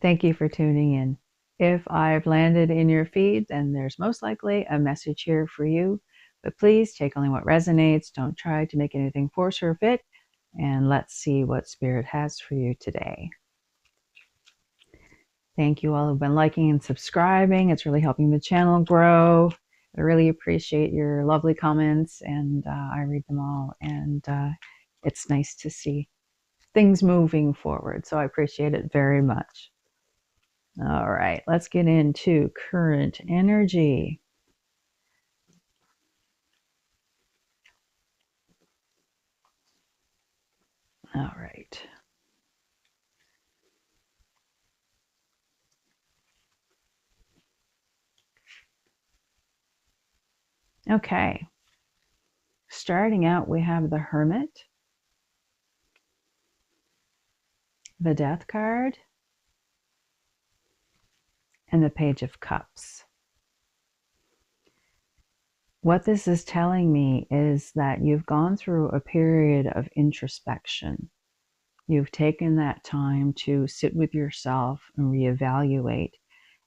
Thank you for tuning in. If I've landed in your feed, then there's most likely a message here for you. But please take only what resonates. Don't try to make anything force or fit. And let's see what Spirit has for you today. Thank you all who've been liking and subscribing. It's really helping the channel grow. I really appreciate your lovely comments, and I read them all. And it's nice to see things moving forward. So I appreciate it very much. All right, let's get into current energy. All right. Okay. Starting out, we have the Hermit, the Death card, and the Page of Cups. What this is telling me is that you've gone through a period of introspection. You've taken that time to sit with yourself and reevaluate.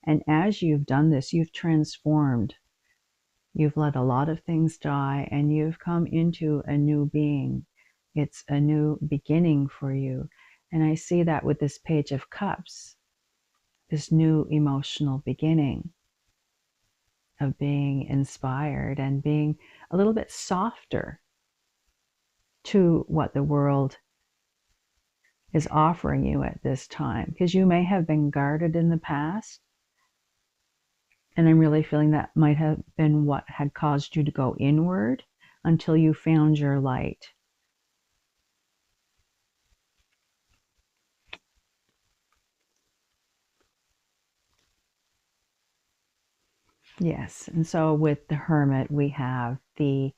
And as you've done this, you've transformed. You've let a lot of things die, and you've come into a new being. It's a new beginning for you. And I see that with this Page of Cups, this new emotional beginning of being inspired and being a little bit softer to what the world is offering you at this time. Because you may have been guarded in the past. And I'm really feeling that might have been what had caused you to go inward until you found your light. Yes, and so with the Hermit, we have the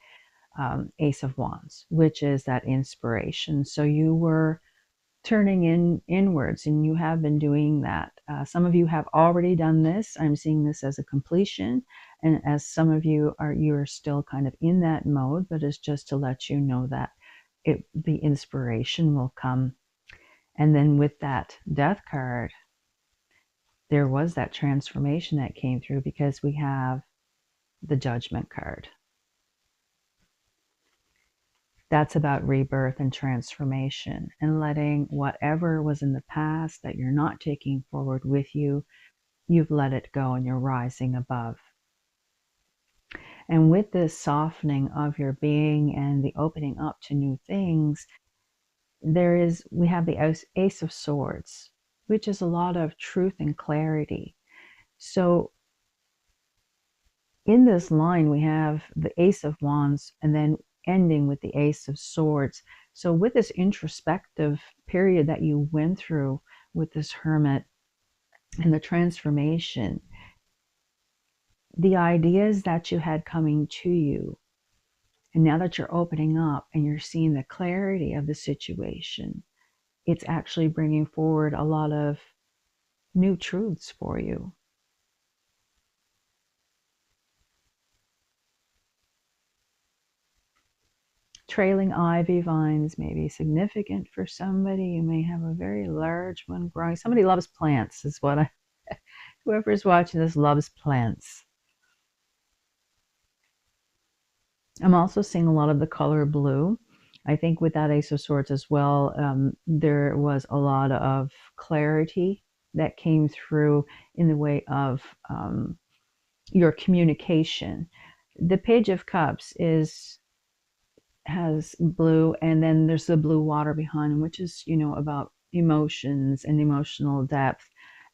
Ace of Wands, which is that inspiration. So you were turning inwards, and you have been doing that. Some of you have already done this. I'm seeing this as a completion, and as some of you are still kind of in that mode, but it's just to let you know that the inspiration will come. And then with that Death card, there was that transformation that came through, because we have the Judgment card. That's about rebirth and transformation, and letting whatever was in the past that you're not taking forward with you, you've let it go and you're rising above. And with this softening of your being and the opening up to new things, we have the Ace of Swords, which is a lot of truth and clarity. So in this line, we have the Ace of Wands and then ending with the Ace of Swords. So with this introspective period that you went through with this Hermit and the transformation, the ideas that you had coming to you, and now that you're opening up and you're seeing the clarity of the situation, it's actually bringing forward a lot of new truths for you. Trailing ivy vines may be significant for somebody. You may have a very large one growing. Somebody loves plants, is what whoever's watching this loves plants. I'm also seeing a lot of the color blue. I think with that Ace of Swords as well, there was a lot of clarity that came through in the way of your communication. The Page of Cups has blue, and then there's the blue water behind, which is, about emotions and emotional depth.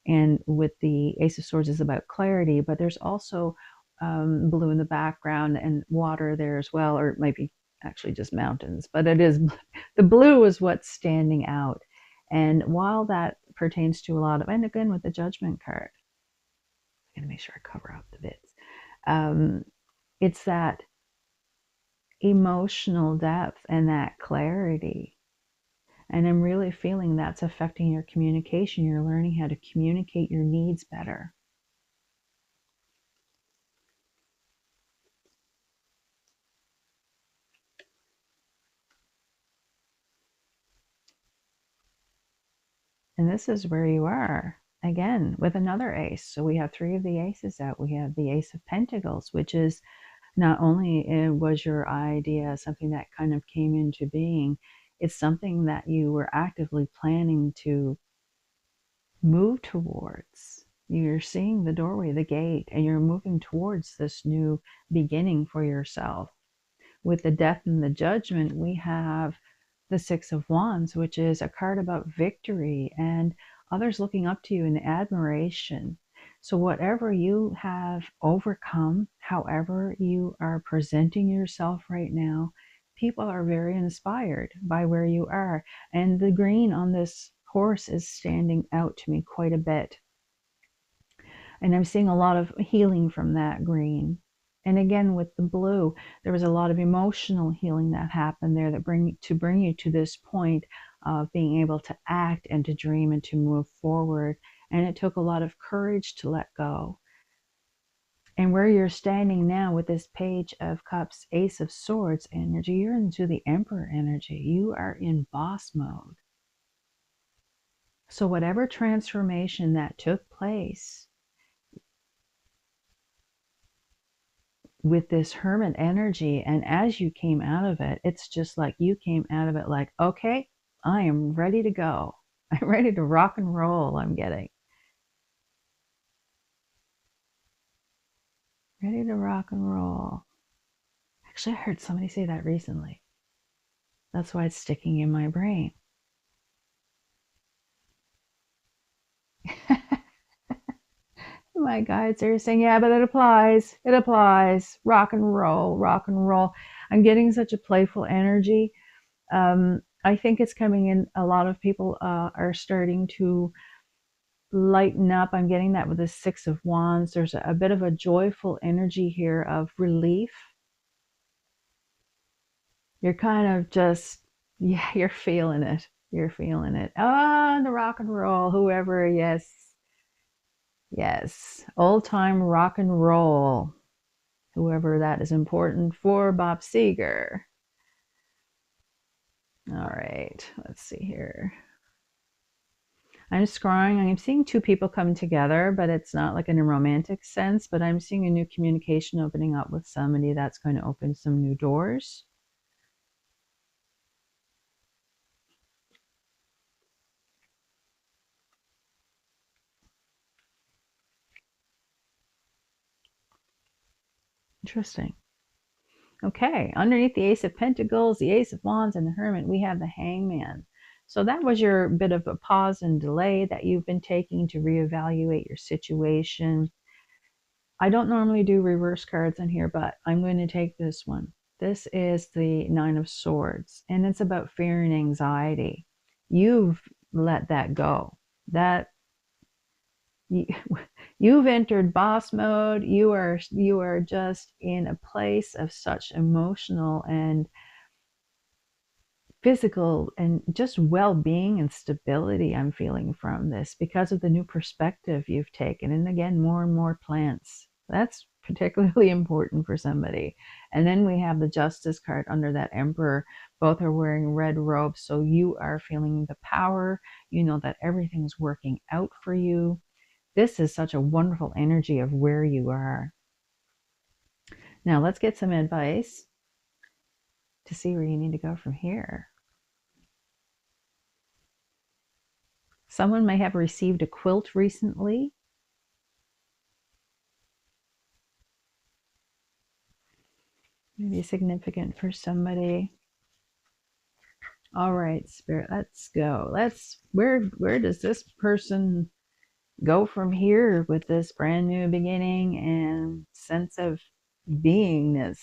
And with the Ace of Swords is about clarity, but there's also blue in the background and water there as well, or it might be actually just mountains, but it is the blue is what's standing out. And while that pertains to a lot of, and again with the Judgment card, I'm going to make sure I cover up the bits. It's that emotional depth and that clarity. And I'm really feeling that's affecting your communication. You're learning how to communicate your needs better. And this is where you are. again with another ace. So we have three of the aces out. We have the Ace of Pentacles, which is not only was your idea something that kind of came into being, it's something that you were actively planning to move towards. You're seeing the doorway, the gate, and you're moving towards this new beginning for yourself. With the Death and the Judgment, we have the Six of Wands, which is a card about victory and others looking up to you in admiration. So whatever you have overcome, however you are presenting yourself right now, people are very inspired by where you are. And the green on this horse is standing out to me quite a bit. And I'm seeing a lot of healing from that green. And again, with the blue, there was a lot of emotional healing that happened there that bring you to this point of being able to act and to dream and to move forward. And it took a lot of courage to let go. And where you're standing now with this Page of Cups, Ace of Swords energy, you're into the Emperor energy. You are in boss mode. So whatever transformation that took place with this Hermit energy, and as you came out of it, it's just like you came out of it like, okay, I am ready to go. I'm ready to rock and roll. I'm getting ready to rock and roll. Actually, I heard somebody say that recently. That's why it's sticking in my brain. My guides are saying, yeah, but it applies. It applies. Rock and roll, rock and roll. I'm getting such a playful energy. I think it's coming in. A lot of people are starting to lighten up. I'm getting that with the Six of Wands. There's a bit of a joyful energy here of relief. You're kind of just, yeah, you're feeling it. You're feeling it. Ah, the rock and roll, whoever, yes. Yes, old time rock and roll, whoever that is important for Bob Seger. All right, let's see here. I'm scrying. I'm seeing two people come together, but it's not like in a romantic sense, but I'm seeing a new communication opening up with somebody that's going to open some new doors. Interesting. Okay, underneath the Ace of Pentacles, the Ace of Wands, and the Hermit, we have the Hangman. So that was your bit of a pause and delay that you've been taking to reevaluate your situation. I don't normally do reverse cards in here, but I'm going to take this one. This is the Nine of Swords, and it's about fear and anxiety. You've let that go. That you've entered boss mode. You are just in a place of such emotional and physical and just well-being and stability I'm feeling from this because of the new perspective you've taken. And again, more and more plants. That's particularly important for somebody. And then we have the Justice card under that Emperor. Both are wearing red robes, so you are feeling the power. You know that everything's working out for you. This is such a wonderful energy of where you are. Now let's get some advice to see where you need to go from here. Someone may have received a quilt recently. Maybe significant for somebody. All right, Spirit, let's go. Where does this person go from here with this brand new beginning and sense of beingness?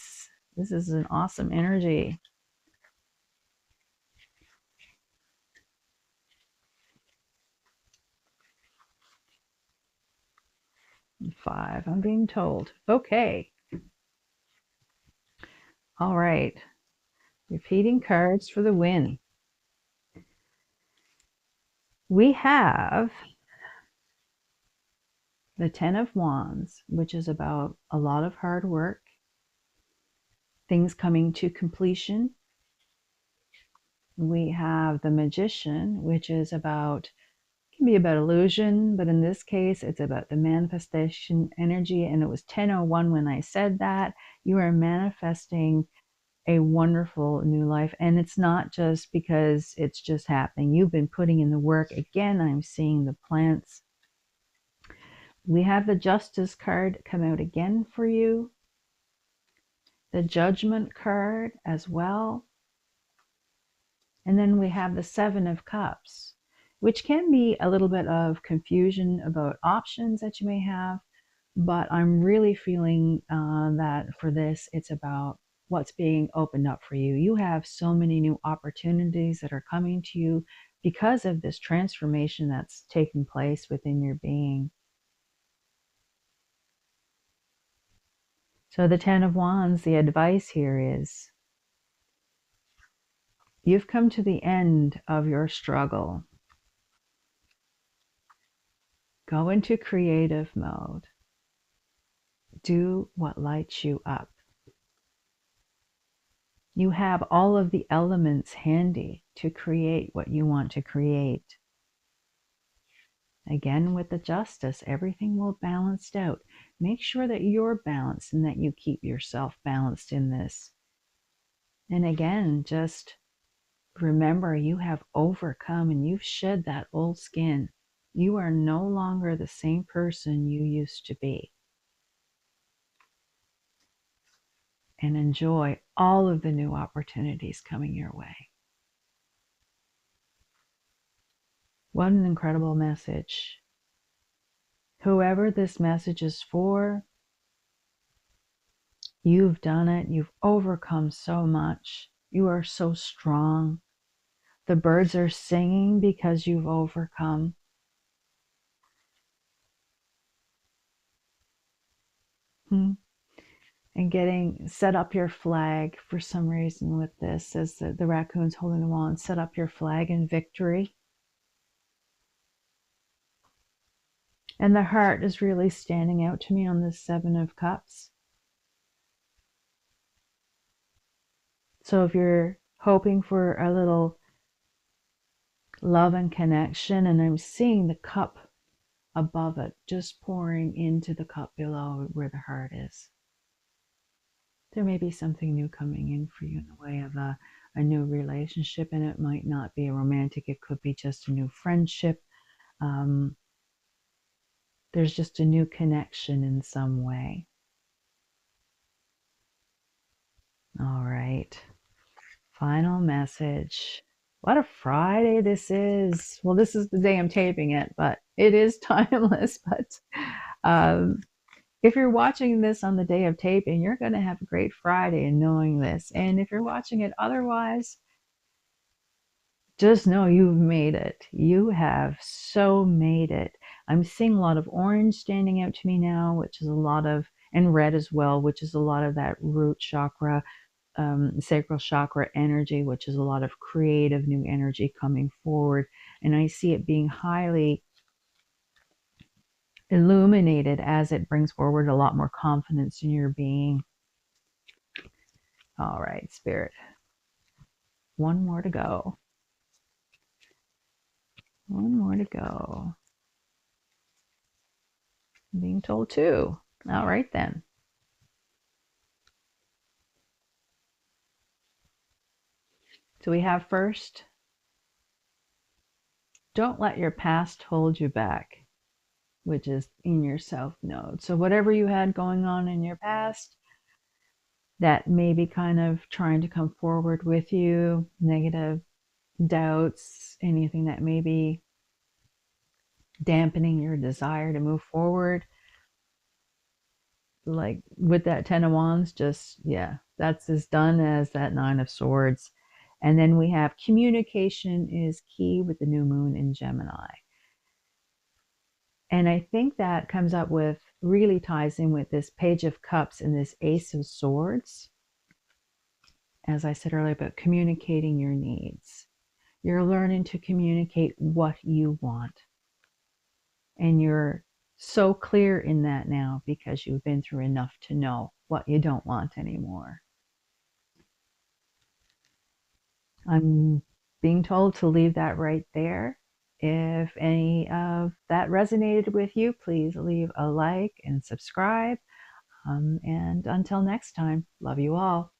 This is an awesome energy. Five, I'm being told. Okay. All right. Repeating cards for the win. We have the Ten of Wands, which is about a lot of hard work, things coming to completion. We have the Magician, which is about can be about illusion, but in this case, it's about the manifestation energy. And it was 10:01 when I said that. You are manifesting a wonderful new life. And it's not just because it's just happening. You've been putting in the work. Again, I'm seeing the plants. We have the Justice card come out again for you. The Judgment card as well. And then we have the Seven of Cups, which can be a little bit of confusion about options that you may have. But I'm really feeling that for this, it's about what's being opened up for you. You have so many new opportunities that are coming to you because of this transformation that's taking place within your being. So the Ten of Wands, the advice here is, you've come to the end of your struggle. Go into creative mode. Do what lights you up. You have all of the elements handy to create what you want to create. Again, with the Justice, everything will balance out. Make sure that you're balanced and that you keep yourself balanced in this. And again, just remember, you have overcome and you've shed that old skin. You are no longer the same person you used to be. And enjoy all of the new opportunities coming your way. What an incredible message. Whoever this message is for, you've done it. You've overcome so much. You are so strong. The birds are singing because you've overcome. And getting, set up your flag for some reason with this, as the raccoon's holding the wand, set up your flag in victory. And the heart is really standing out to me on this Seven of Cups. So if you're hoping for a little love and connection, and I'm seeing the cup above it just pouring into the cup below where the heart is. There may be something new coming in for you in the way of a new relationship, and it might not be a romantic, it could be just a new friendship. There's just a new connection in some way. All right. Final message. What a Friday this is. Well, this is the day I'm taping it, but it is timeless. But if you're watching this on the day of taping, you're going to have a great Friday in knowing this. And if you're watching it otherwise, just know you've made it. You have so made it. I'm seeing a lot of orange standing out to me now, which is a lot of, and red as well, which is a lot of that root chakra, sacral chakra energy, which is a lot of creative new energy coming forward. And I see it being highly illuminated as it brings forward a lot more confidence in your being. All right, Spirit. One more to go. One more to go. I'm being told two. All right then. So we have first, don't let your past hold you back, which is in your South Node. So whatever you had going on in your past that may be kind of trying to come forward with you, negative doubts, anything that may be dampening your desire to move forward, like with that Ten of Wands, just, yeah, that's as done as that Nine of Swords. And then we have communication is key with the new moon in Gemini. And I think that comes up with, really ties in with this Page of Cups and this Ace of Swords. As I said earlier, about communicating your needs. You're learning to communicate what you want. And you're so clear in that now because you've been through enough to know what you don't want anymore. I'm being told to leave that right there. If any of that resonated with you, please leave a like and subscribe. And until next time, love you all.